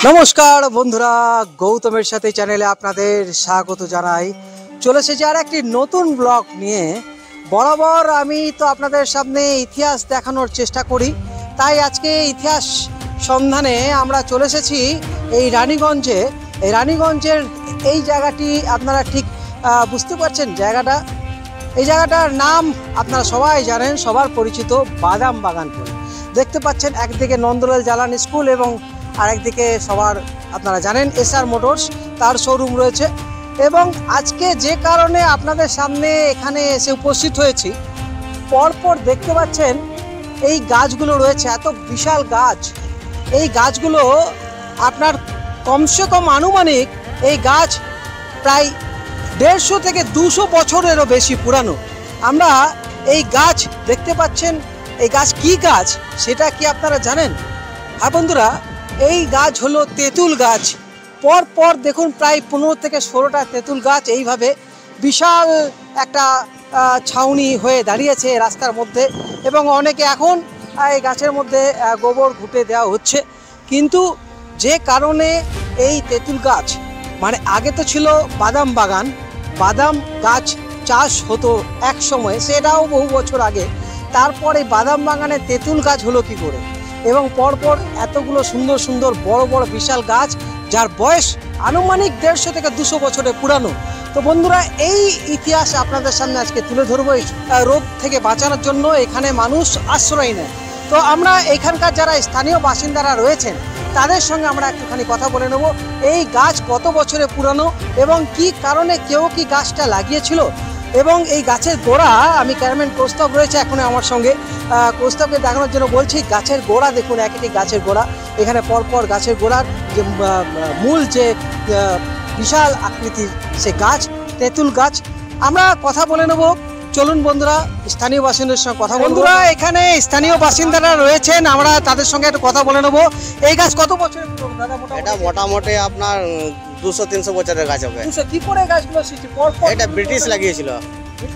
নমস্কার বন্ধুরা, গৌতমের সাথে চ্যানেলে আপনাদের স্বাগত জানাই। চলে এসেছি আর একটি নতুন ব্লগ নিয়ে। বরাবর আমি তো আপনাদের সামনে ইতিহাস দেখানোর চেষ্টা করি, তাই আজকে ইতিহাস সন্ধানে আমরা চলে এসেছি এই রানীগঞ্জে। এই রানীগঞ্জের এই জায়গাটি আপনারা ঠিক বুঝতে পারছেন এই জায়গাটার নাম আপনারা সবাই জানেন, সবার পরিচিত বাদাম বাগানপুর। দেখতে পাচ্ছেন একদিকে নন্দলাল জালান স্কুল এবং আরেকদিকে সবার আপনারা জানেন এসআর মোটরস, তার শোরুম রয়েছে। এবং আজকে যে কারণে আপনাদের সামনে এখানে এসে উপস্থিত হয়েছি, পরপর দেখতে পাচ্ছেন এই গাছগুলো রয়েছে, এত বিশাল গাছ। এই গাছগুলো আপনার কমসে কম আনুমানিক এই গাছ প্রায় 150 থেকে 200 বছরেরও বেশি পুরানো। আমরা এই গাছ দেখতে পাচ্ছেন, এই গাছ কি গাছ সেটা কি আপনারা জানেন? হ্যাঁ বন্ধুরা, এই গাছ হলো তেঁতুল গাছ। পর দেখুন প্রায় 15 থেকে 16টা তেঁতুল গাছ এইভাবে বিশাল একটা ছাউনি হয়ে দাঁড়িয়েছে রাস্তার মধ্যে। এবং অনেকে এখন এই গাছের মধ্যে গোবর ঘুঁটে দেওয়া হচ্ছে। কিন্তু যে কারণে এই তেঁতুল গাছ, মানে আগে তো ছিল বাদাম বাগান, বাদাম গাছ চাষ হতো এক সময়, সেটাও বহু বছর আগে। তারপরে বাদাম বাগানে তেঁতুল গাছ হলো কি করে? এবং পরপর এতগুলো সুন্দর সুন্দর বড় বড় বিশাল গাছ, যার বয়স আনুমানিক 150 থেকে 200 বছরের পুরানো। তো বন্ধুরা, এই ইতিহাস আপনাদের সামনে আজকে তুলে ধরবো। রোদ থেকে বাঁচানোর জন্য এখানে মানুষ আশ্রয় নেয়। তো আমরা এখানকার যারা স্থানীয় বাসিন্দারা রয়েছেন তাদের সঙ্গে আমরা একটুখানি কথা বলে নেব। এই গাছ কত বছরের পুরানো এবং কি কারণে কেউ কি গাছটা লাগিয়েছিল, এবং এই গাছের গোড়া, আমি ক্যামেরাম্যান কৌস্তব রয়েছে এখন আমার সঙ্গে, কৌস্তবকে দেখানোর জন্য বলছি। গাছের গোড়া দেখুন, এক একটি গাছের গোড়া, এখানে পরপর গাছের গোড়ার যে মূল যে বিশাল আকৃতির সে গাছ, তেঁতুল গাছ। আমরা কথা বলে নেব, চলুন বন্ধুরা স্থানীয় বাসিন্দাদের সঙ্গে কথা বলবো। বন্ধুরা, এখানে স্থানীয় বাসিন্দারা রয়েছেন, আমরা তাদের সঙ্গে একটু কথা বলে নেব। এই গাছ কত বছরের পুরনো দাদা? এটা মোটামুটি আপনার 200-300 বছরের গাছ হবে। কি করে গাছগুলো সৃষ্টি? এটা ব্রিটিশ লাগিয়েছিল।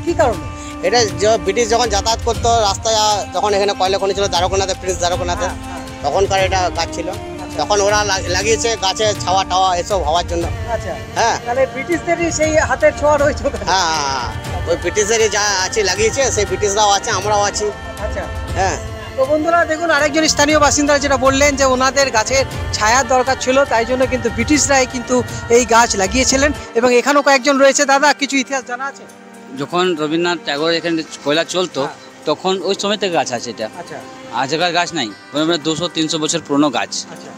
কি কারণে? এটা ব্রিটিশ যখন যাতায়াত করতো রাস্তায়, যখন এখানে কয়লা খনি ছিল দ্বারকানাথে, প্রিন্স দ্বারকানাথে, তখনকার এটা গাছ ছিল। তখন ওরা লাগিয়েছে গাছে ছাওয়া টাওয়া এসব হওয়ার জন্য। আচ্ছা, হ্যাঁ, তাহলে ব্রিটিশদেরই সেই হাতের ছোঁয়া রয়েছে। হ্যাঁ, ওই ব্রিটিশেরই যা আছে লাগিয়েছে, সেই ব্রিটিশরাও আছে, আমরাও আছি। আচ্ছা, হ্যাঁ। তো বন্ধুরা দেখুন, আরেকজন স্থানীয় বাসিন্দা যেটা বললেন যে ওনাদের গাছের ছায়ার দরকার ছিল, তাই জন্য কিন্তু ব্রিটিশরাই কিন্তু এই গাছ লাগিয়েছিলেন। এবং এখানেও কয়েকজন রয়েছে। দাদা, কিছু ইতিহাস জানা আছে? যখন রবীন্দ্রনাথ ট্যাগোর এখানে কয়লা চলতো, তখন ওই সময় থেকে গাছ আছে এটা। আচ্ছা, আজকাল গাছ নাই, 200-300 বছর পুরনো গাছ। अच्छा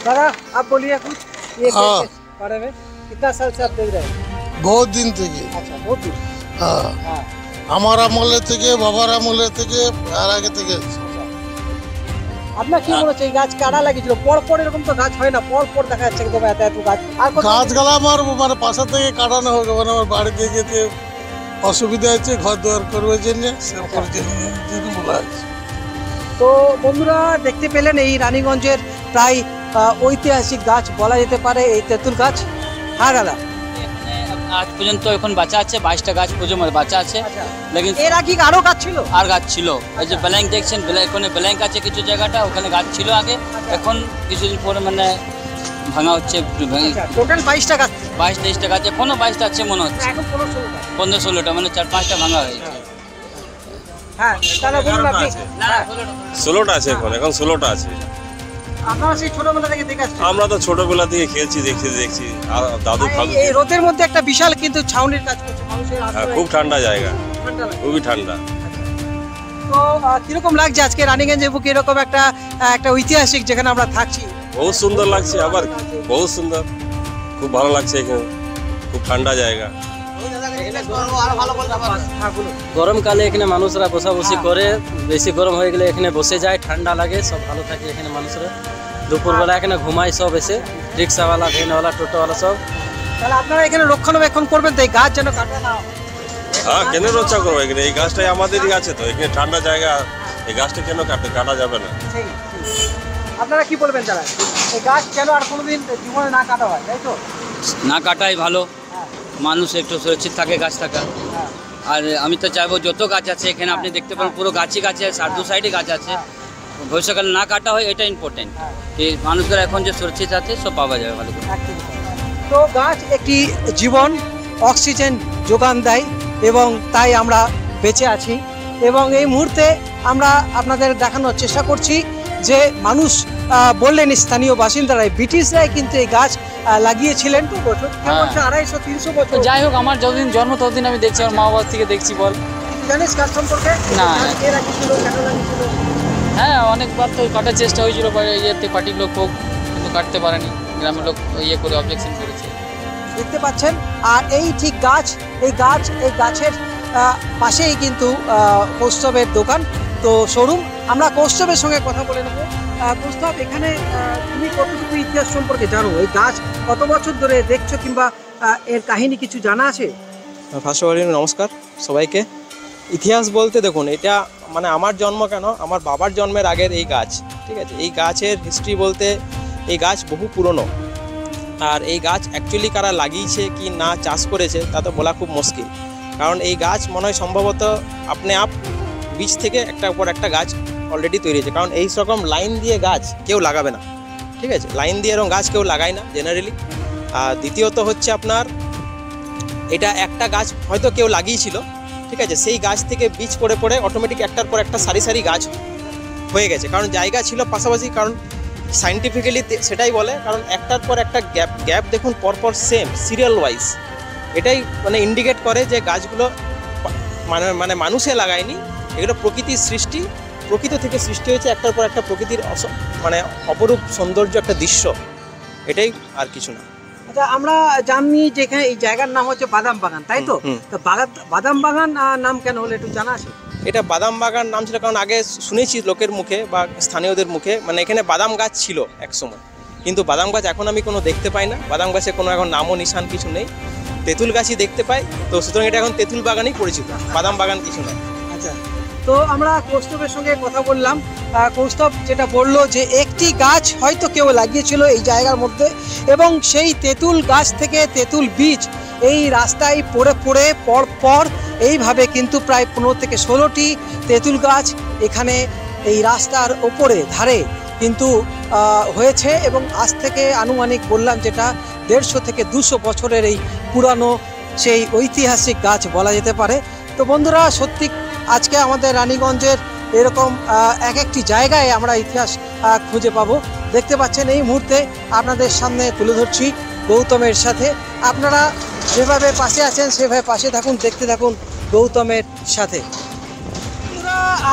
दादा, आप बोलिए कुछ। ये हाँ। बारे में कितना साल से आप देख रहे हैं? बहुत दिन থেকে। अच्छा, बहुत दिन। হ্যাঁ, हाँ, আমার আমলে থেকে, বাবার আমলে থেকে, আর আগে থেকে। আপনার কি মনে হচ্ছে এই গাছ কারা লাগিয়েছিল? পর এরকম তো গাছ হয় না, পর দেখা যাচ্ছে কিন্তু এত গাছ। আর গাছগুলা আমার মানে পাশা থেকে কাটানো হবে, মানে আমার বাড়ি থেকে যেতে অসুবিধা হচ্ছে, ঘর দুয়ার করবে জন্য সেরকম জন্য বলা আছে। তো বন্ধুরা দেখতে পেলেন, এই রানীগঞ্জের প্রায় ঐতিহাসিক গাছ বলা যেতে পারে এই তেঁতুল গাছ। হ্যাঁ দাদা, আজ পর্যন্ত এখন বাঁচা আছে 22টা গাছ পর্যন্ত বাঁচা আছে। লেকিন এর আগে আরো গাছ ছিল? আর গাছ ছিল, এই যে ব্ল্যাঙ্ক দেখছেন, ওখানে ব্ল্যাঙ্ক আছে কিছু জায়গাটা, ওখানে গাছ ছিল আগে। এখন কিছুদিন পরে মানে ভাঙা হচ্ছে। টোটাল 22টা গাছ, 22-23টা গাছ, এখনো 22টা আছে মনে হচ্ছে। এখন 15-16টা, মানে 4-5টা ভাঙা হয়েছে। হ্যাঁ, তাহলে বলুন আপনি। 16টা আছে, এখন 16টা আছে। আপনারা সেই ছোটবেলা থেকে দেখে আসছেন? আমরা তো ছোটবেলা থেকে খেলছি, দেখছি আর দাদু ফাদু। এই রোদের মধ্যে একটা বিশাল কিন্তু ছাউনির কাজ করছে মানুষের। হ্যাঁ, খুব ঠান্ডা জায়গা, ঠান্ডা লাগে। খুবই ঠান্ডা। তো কিরকম লাগছে আজকে রানীগঞ্জে বুকে এরকম একটা ঐতিহাসিক যেখানে আমরা থাকছি? বহুত সুন্দর লাগছে, আবার বহুত সুন্দর, খুব ভালো লাগছে এখানে, খুব ঠান্ডা জায়গা। গরমকালে এখানে মানুষরা বসাবসি করে, বেশি গরম হয়ে গেলে এখানে বসে যায়, ঠান্ডা লাগে, সব ভালো থাকে এখানে মানুষরা। দুপুরবেলা এখানে ঘুমায় সব এসে, রিক্সাওয়ালা, ভ্যানওয়ালা, টোটোওয়ালা সব। তাহলে আপনারা এখানে রক্ষণাবেক্ষণ করবেন তো, এই গাছ যেন কাটা না হয়? হ্যাঁ, কেন রক্ষা করবো? এখানে এই গাছটাই আমাদেরই আছে, তো এখানে ঠান্ডা জায়গা, এই গাছটা কেন কাটা যাবে না? আপনারা কি বলবেন তারা, এই গাছ কেন আর কোনোদিন জীবনে না কাটা হয়, তাই তো? না কাটাই ভালো, মানুষ একটু সুরক্ষিত থাকে গাছ থাকা। আর আমি তো চাইবো যত গাছ আছে এখানে আপনি দেখতে পারেন, পুরো গাছই গাছ আছে, 2 সাইডে গাছ আছে। ভবিষ্যৎকালে না কাটা হয়, এটা ইম্পর্টেন্ট। কি মানুষরা এখন যে সুরক্ষিত আছে সব পাওয়া যাবে ভালো করে। তো গাছ একটি জীবন, অক্সিজেন যোগান দেয় এবং তাই আমরা বেঁচে আছি। এবং এই মুহূর্তে আমরা আপনাদের দেখানোর চেষ্টা করছি যে মানুষ বললেন স্থানীয় বাসিন্দারাই, ব্রিটিশরাই কিন্তু এই গাছ লাগিয়েছিলেন। তো বছর 250-300 বছর। যাই হোক, আমার যতদিন জন্ম ততদিন আমি দেখছি, আমার মা বাবার থেকে দেখছি। বল, জানিস গাছ সম্পর্কে? না। এর আগে ছিল, কেন লাগিয়েছিল? হ্যাঁ, অনেকবার তো কাটার চেষ্টা হয়েছিল ইয়েতে, পার্টির লোক হোক, কিন্তু কাটতে পারেনি। গ্রামের লোক ইয়ে করে অবজেকশন করেছে। দেখতে পাচ্ছেন। আর এই ঠিক গাছ, এই গাছের পাশেই কিন্তু কৌস্তবের দোকান, তো শোরুম। আমরা কৌস্তবের সঙ্গে কথা বলে নেব। কৌস্তব, এখানে তুমি কতটুকু ইতিহাস সম্পর্কে জানো? এই গাছ কত বছর ধরে দেখছো, কিংবা এর কাহিনী কিছু জানা আছে? ফার্স্ট অফ অল নমস্কার সবাইকে। ইতিহাস বলতে দেখুন, এটা মানে আমার জন্ম কেন, আমার বাবার জন্মের আগের এই গাছ, ঠিক আছে। এই গাছের হিস্ট্রি বলতে এই গাছ বহু পুরনো। আর এই গাছ অ্যাকচুয়ালি কারা লাগিয়েছে কি না চাষ করেছে তা তো বলা খুব মুশকিল, কারণ এই গাছ মনে হয় সম্ভবত আপনি বীজ থেকে একটার পর একটা গাছ অলরেডি তৈরি হয়েছে। কারণ এই রকম লাইন দিয়ে গাছ কেউ লাগাবে না, ঠিক আছে। লাইন দিয়ে এরকম গাছ কেউ লাগায় না জেনারেলি। আর দ্বিতীয়ত হচ্ছে আপনার, এটা একটা গাছ হয়তো কেউ লাগিয়েছিল, ঠিক আছে, সেই গাছ থেকে বীজ পড়ে পড়ে অটোমেটিক একটার পর একটা সারি সারি গাছ হয়ে গেছে। কারণ জায়গা ছিল পাশাপাশি, কারণ সাইন্টিফিক্যালি সেটাই বলে, কারণ একটার পর একটা গ্যাপ দেখুন পরপর সেম সিরিয়াল ওয়াইজ। এটাই মানে ইন্ডিকেট করে যে গাছগুলো মানে মানুষে লাগায়নি, এগুলো প্রকৃতির সৃষ্টি, প্রকৃতি থেকে সৃষ্টি হয়েছে একটার পর একটা প্রকৃতির মানে অপরূপ সৌন্দর্য একটা দৃশ্য, এটাই আর কিছু না। আচ্ছা, আমরা জানি যে এখানে এই জায়গার নাম হচ্ছে বাদাম বাগান, তাই তো? তো বাদাম বাগান নাম কেন হলো একটু জানা আছে? এটা বাদাম বাগান নাম ছিল কারণ আগে শুনেছি লোকের মুখে বা স্থানীয়দের মুখে, মানে এখানে বাদাম গাছ ছিল একসময়, কিন্তু বাদাম গাছ এখন আমি কোনো দেখতে পাই না। বাদাম গাছে কোনো এখন নামও নিশান কিছু নেই, তেঁতুল গাছই দেখতে পাই। তো সুতরাং এটা এখন তেঁতুল বাগানই পরিচিত, বাদাম বাগান কিছু নয়। আচ্ছা, তো আমরা কৌস্তবের সঙ্গে কথা বললাম। কৌস্তব যেটা বললো যে একটি গাছ হয়তো কেউ লাগিয়েছিল এই জায়গার মধ্যে, এবং সেই তেঁতুল গাছ থেকে তেঁতুল বীজ এই রাস্তায় পড়ে পড়ে পর এইভাবে কিন্তু প্রায় 15 থেকে 16টি তেঁতুল গাছ এখানে এই রাস্তার ওপরে ধারে কিন্তু হয়েছে। এবং আজ থেকে আনুমানিক বললাম যেটা 150 থেকে 200 বছরের এই পুরানো সেই ঐতিহাসিক গাছ বলা যেতে পারে। তো বন্ধুরা, সত্যি আজকে আমাদের রানীগঞ্জের এরকম এক একটি জায়গায় আমরা ইতিহাস খুঁজে পাবো। দেখতে পাচ্ছেন এই মুহূর্তে আপনাদের সামনে তুলে ধরছি গৌতমের সাথে। আপনারা যেভাবে পাশে আছেন সেভাবে পাশে থাকুন, দেখতে থাকুন গৌতমের সাথে।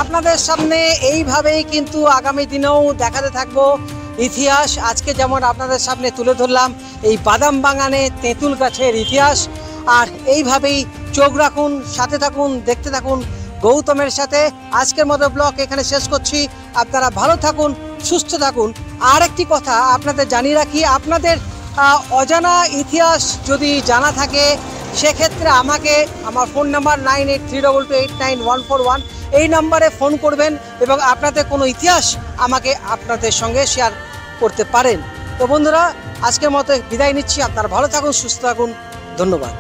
আপনাদের সামনে এইভাবেই কিন্তু আগামী দিনেও দেখাতে থাকবো ইতিহাস। আজকে যেমন আপনাদের সামনে তুলে ধরলাম এই বাদাম বাগানে তেঁতুল গাছের ইতিহাস, আর এইভাবেই চোখ রাখুন, সাথে থাকুন, দেখতে থাকুন গৌতমের সাথে। আজকের মতো ব্লগ এখানে শেষ করছি। আপনারা ভালো থাকুন, সুস্থ থাকুন। আর একটি কথা আপনাদের জানিয়ে রাখি, আপনাদের অজানা ইতিহাস যদি জানা থাকে সেক্ষেত্রে আমাকে আমার ফোন নাম্বার 9832289141 এই নাম্বারে ফোন করবেন এবং আপনাদের কোনো ইতিহাস আমাকে আপনাদের সঙ্গে শেয়ার করতে পারেন। তো বন্ধুরা, আজকের মতো বিদায় নিচ্ছি। আপনারা ভালো থাকুন, সুস্থ থাকুন, ধন্যবাদ।